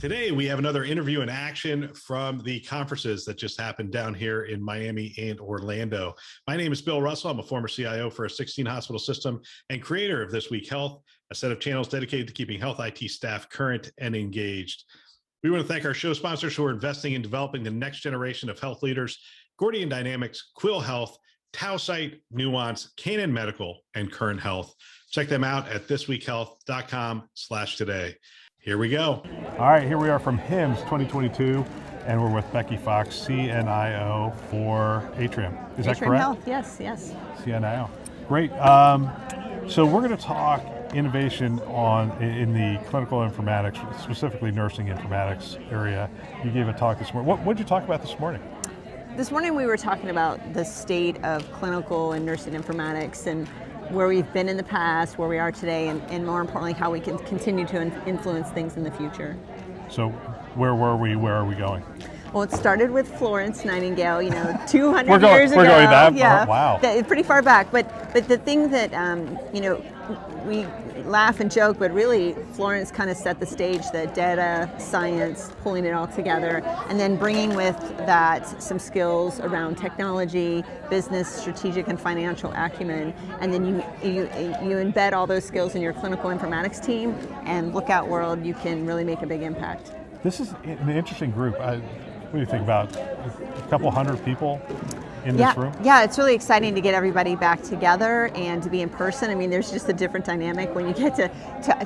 Today, we have another interview in action from the conferences that just happened down here in Miami and Orlando. My name is Bill Russell. I'm a former CIO for a 16-hospital system and creator of This Week Health, a set of channels dedicated to keeping health IT staff current and engaged. We want to thank our show sponsors who are investing in developing the next generation of health leaders: Gordian Dynamics, Quill Health, Tausight, Nuance, Canon Medical, and Current Health. Check them out at thisweekhealth.com/today. Here we go. All right, here we are from HIMSS 2022, and we're with Becky Fox, CNIO for Atrium. Is that correct? Health, yes. CNIO. Great. So we're going to talk innovation in the clinical informatics, specifically nursing informatics area. You gave a talk this morning. What did you talk about this morning? This morning we were talking about the state of clinical and nursing informatics and where we've been in the past, where we are today, and more importantly, how we can continue to influence things in the future. So where were we? Where are we going? Well, it started with Florence Nightingale, 200 years ago. We're going that yeah, far? Wow. Pretty far back. But the thing that, we laugh and joke, but really Florence kind of set the stage, the data, science, pulling it all together, and then bringing with that some skills around technology, business, strategic, and financial acumen. And then you embed all those skills in your clinical informatics team, and look out world, you can really make a big impact. This is an interesting group. What do you think about a couple hundred people in this room? Yeah, it's really exciting to get everybody back together and to be in person. I mean, there's just a different dynamic when you get to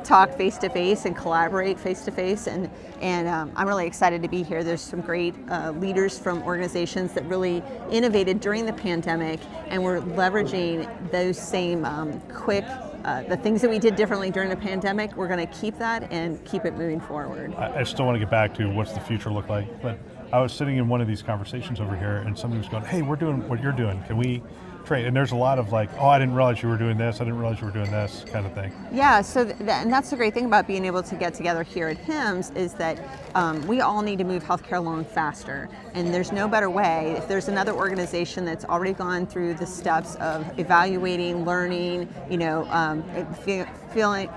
talk face to face and collaborate face to face. And I'm really excited to be here. There's some great leaders from organizations that really innovated during the pandemic, and we're leveraging those same the things that we did differently during the pandemic. We're going to keep that and keep it moving forward. I still want to get back to what's the future look like, but I was sitting in one of these conversations over here, and somebody was going, "Hey, we're doing what you're doing. Can we trade?" And there's a lot of like, "Oh, I didn't realize you were doing this. I didn't realize you were doing this," kind of thing. Yeah. So and that's the great thing about being able to get together here at HIMSS is that we all need to move healthcare along faster, and there's no better way. If there's another organization that's already gone through the steps of evaluating, learning,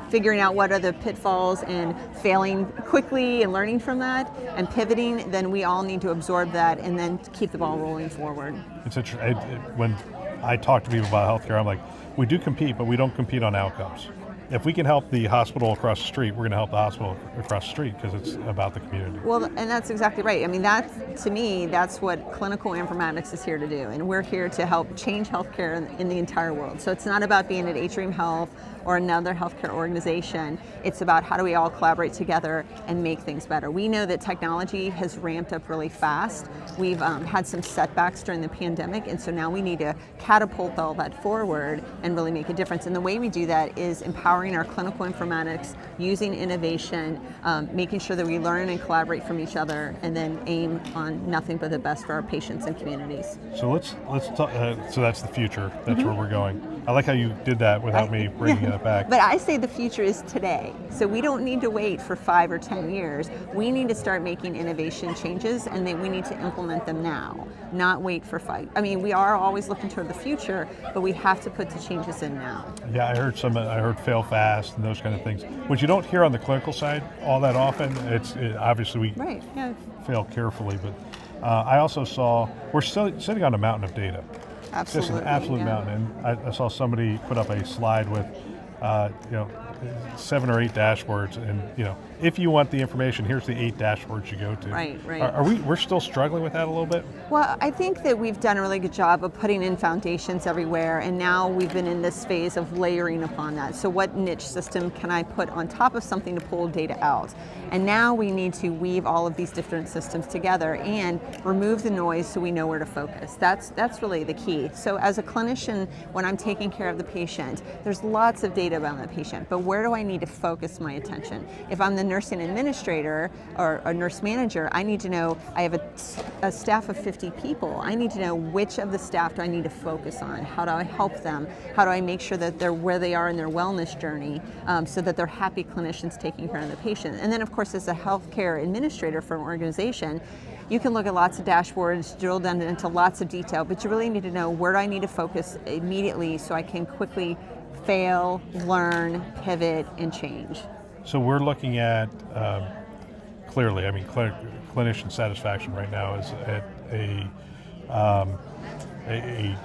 figuring out what are the pitfalls and failing quickly and learning from that and pivoting, then we all need to absorb that and then keep the ball rolling forward. It's interesting. When I talk to people about healthcare, I'm like, we do compete, but we don't compete on outcomes. If we can help the hospital across the street, we're going to help the hospital across the street because it's about the community. Well, and that's exactly right. I mean, to me, that's what clinical informatics is here to do. And we're here to help change healthcare in the entire world. So it's not about being at Atrium Health or another healthcare organization. It's about how do we all collaborate together and make things better. We know that technology has ramped up really fast. We've had some setbacks during the pandemic, and so now we need to catapult all that forward and really make a difference. And the way we do that is empowering our clinical informatics, using innovation, making sure that we learn and collaborate from each other, and then aim on nothing but the best for our patients and communities. So let's talk. So that's the future. That's where we're going. I like how you did that without me bringing it back. But I say the future is today. So we don't need to wait for 5 or 10 years. We need to start making innovation changes, and then we need to implement them now, not wait for 5. I mean, we are always looking toward the future, but we have to put the changes in now. Yeah, I heard fail fast and those kind of things, which you don't hear on the clinical side all that often. Obviously we fail carefully, but I also saw we're still sitting on a mountain of data. Absolutely, just an absolute mountain. And I saw somebody put up a slide with 7 or 8 dashboards, and if you want the information, here's the 8 dashboards you go to. Right. We're still struggling with that a little bit? Well, I think that we've done a really good job of putting in foundations everywhere, and now we've been in this phase of layering upon that. So what niche system can I put on top of something to pull data out? And now we need to weave all of these different systems together and remove the noise so we know where to focus. That's really the key. So as a clinician, when I'm taking care of the patient, there's lots of data about the patient, but where do I need to focus my attention? If I'm the nursing administrator or a nurse manager, I need to know I have a staff of 50 people. I need to know which of the staff do I need to focus on? How do I help them? How do I make sure that they're where they are in their wellness journey so that they're happy clinicians taking care of the patient? And then of course, as a healthcare administrator for an organization, you can look at lots of dashboards, drill down into lots of detail, but you really need to know where do I need to focus immediately so I can quickly fail, learn, pivot, and change. So we're looking at clearly, I mean, clinician satisfaction right now is at a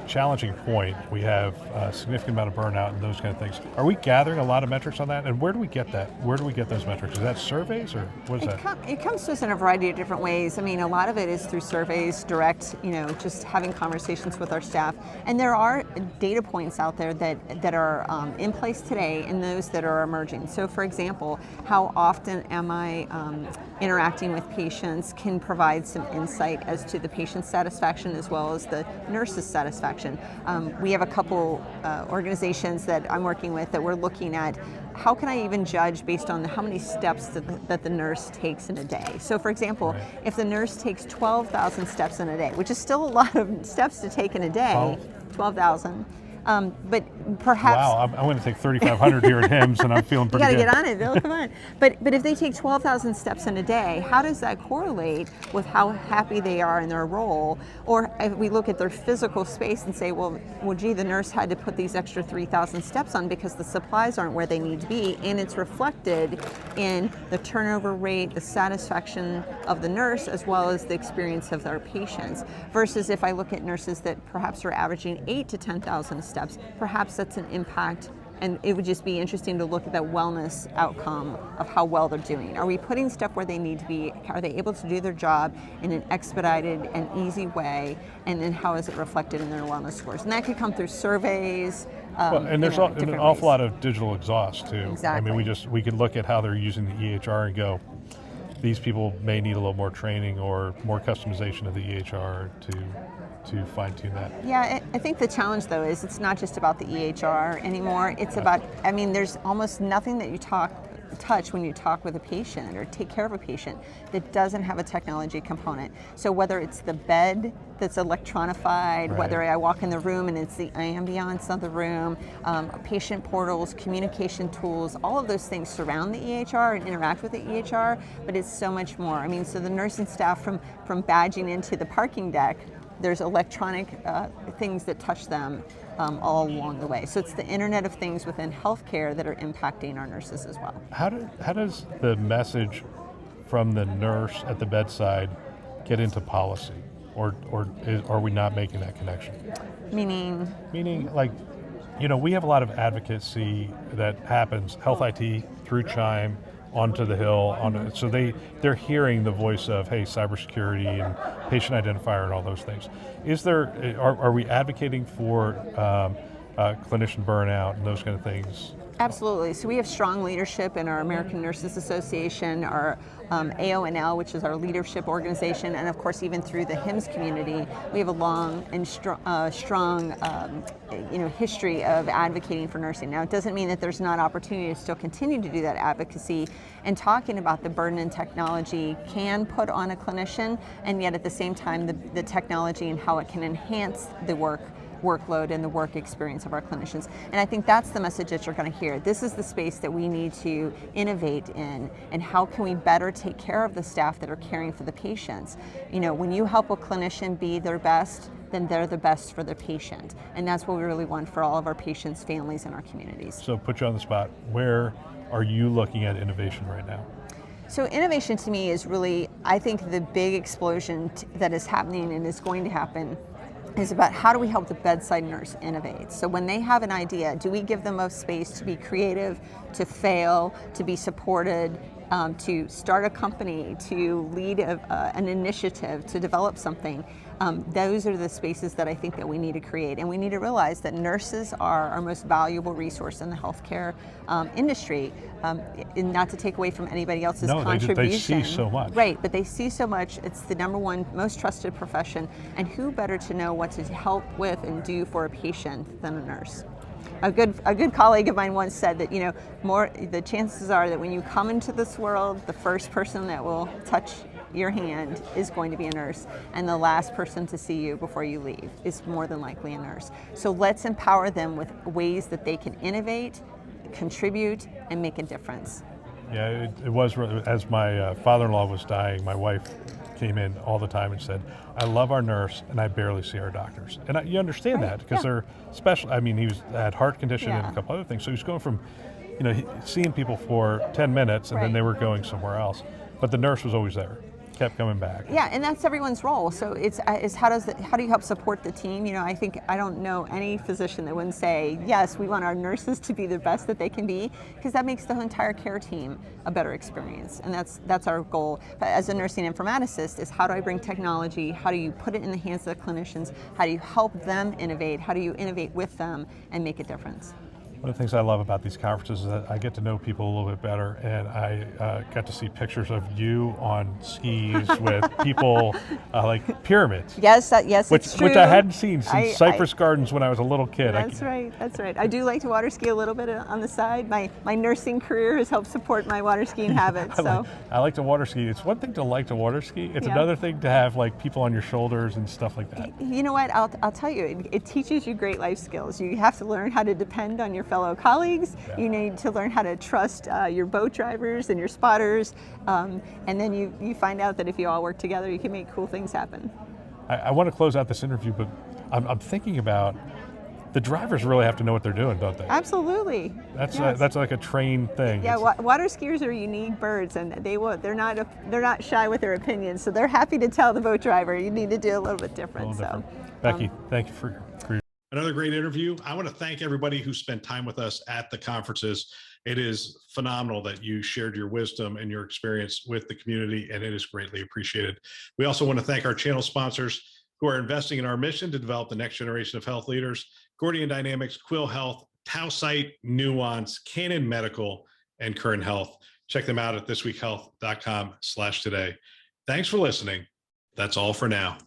challenging point. We have a significant amount of burnout and those kind of things. Are we gathering a lot of metrics on that? And where do we get that? Where do we get those metrics? Is that surveys or what is that? It comes to us in a variety of different ways. I mean, a lot of it is through surveys, direct, just having conversations with our staff. And there are data points out there that are in place today and those that are emerging. So for example, how often am I interacting with patients can provide some insight as to the patient's satisfaction as well as the nurse's satisfaction. We have a couple organizations that I'm working with that we're looking at how can I even judge based on how many steps that the nurse takes in a day. So for example, if the nurse takes 12,000 steps in a day, which is still a lot of steps to take in a day, 12,000. But perhaps... Wow, I'm going to take 3,500 here at HIMSS and I'm feeling pretty good. You got to get on it, Bill, come on. But if they take 12,000 steps in a day, how does that correlate with how happy they are in their role? Or if we look at their physical space and say, well, gee, the nurse had to put these extra 3,000 steps on because the supplies aren't where they need to be, and it's reflected in the turnover rate, the satisfaction of the nurse, as well as the experience of their patients. Versus if I look at nurses that perhaps are averaging 8 to 10,000 steps, perhaps that's an impact, and it would just be interesting to look at that wellness outcome of how well they're doing. Are we putting stuff where they need to be? Are they able to do their job in an expedited and easy way? And then how is it reflected in their wellness scores? And that could come through surveys. And there's an awful lot of digital exhaust too. Exactly. I mean, we could look at how they're using the EHR and go, these people may need a little more training or more customization of the EHR to fine-tune that. Yeah, I think the challenge though is it's not just about the EHR anymore. It's about, I mean, there's almost nothing that you touch when you talk with a patient or take care of a patient that doesn't have a technology component. So whether it's the bed that's electronified, whether I walk in the room and it's the ambiance of the room, patient portals, communication tools, all of those things surround the EHR and interact with the EHR, but it's so much more. I mean, so the nursing staff from badging into the parking deck, there's electronic things that touch them all along the way. So it's the Internet of Things within healthcare that are impacting our nurses as well. How does the message from the nurse at the bedside get into policy? Or are we not making that connection? Meaning like, we have a lot of advocacy that happens, health IT through Chime, onto the Hill, so they're hearing the voice of, hey, cybersecurity and patient identifier and all those things. Are we advocating for clinician burnout and those kind of things? Absolutely. So we have strong leadership in our American Nurses Association, our AONL, which is our leadership organization, and of course even through the HIMSS community, we have a long and strong history of advocating for nursing. Now it doesn't mean that there's not opportunity to still continue to do that advocacy and talking about the burden and technology can put on a clinician, and yet at the same time the technology and how it can enhance the workload and the work experience of our clinicians. And I think that's the message that you're going to hear. This is the space that we need to innovate in, and how can we better take care of the staff that are caring for the patients. When you help a clinician be their best, then they're the best for the patient. And that's what we really want for all of our patients, families, and our communities. So put you on the spot, where are you looking at innovation right now? So innovation to me is really, I think the big explosion that is happening and is going to happen is about how do we help the bedside nurse innovate. So when they have an idea, do we give them a space to be creative, to fail, to be supported, to start a company, to lead an initiative, to develop something? Those are the spaces that I think that we need to create. And we need to realize that nurses are our most valuable resource in the healthcare industry. And not to take away from anybody else's contribution. They see so much. Right, but they see so much. It's the number one most trusted profession. And who better to know what to help with and do for a patient than a nurse? A good colleague of mine once said that the chances are that when you come into this world, the first person that will touch your hand is going to be a nurse, and the last person to see you before you leave is more than likely a nurse. So let's empower them with ways that they can innovate, contribute, and make a difference. Yeah, it was, as my father-in-law was dying, my wife came in all the time and said, I love our nurse and I barely see our doctors. And you understand that because they're special. I mean, he had heart condition and a couple other things. So he was going from, seeing people for 10 minutes and then they were going somewhere else. but the nurse was always there, kept coming back. Yeah, and that's everyone's role. So it's how do you help support the team? You know, I don't know any physician that wouldn't say, yes, we want our nurses to be the best that they can be, because that makes the entire care team a better experience, and that's our goal. But as a nursing informaticist, is how do I bring technology? How do you put it in the hands of the clinicians? How do you help them innovate? How do you innovate with them and make a difference? One of the things I love about these conferences is that I get to know people a little bit better, and I got to see pictures of you on skis with people like pyramids. Yes, it's true. Which I hadn't seen since Cypress Gardens when I was a little kid. That's right. I do like to water ski a little bit on the side. My nursing career has helped support my water skiing habits. I like to water ski. It's one thing to like to water ski. It's another thing to have like people on your shoulders and stuff like that. You know what? I'll tell you, it teaches you great life skills. You have to learn how to depend on your fellow colleagues. Yeah. You need to learn how to trust your boat drivers and your spotters, and then you find out that if you all work together, you can make cool things happen. I want to close out this interview, but I'm thinking about the drivers really have to know what they're doing, don't they? Absolutely. That's like a trained thing. Yeah, water skiers are unique birds, and they're not shy with their opinions. So they're happy to tell the boat driver you need to do a little bit different. Becky, thank you for your another great interview. I want to thank everybody who spent time with us at the conferences. It is phenomenal that you shared your wisdom and your experience with the community, and it is greatly appreciated. We also want to thank our channel sponsors who are investing in our mission to develop the next generation of health leaders: Gordian Dynamics, Quill Health, Tausight, Nuance, Canon Medical, and Current Health. Check them out at thisweekhealth.com/today. Thanks for listening. That's all for now.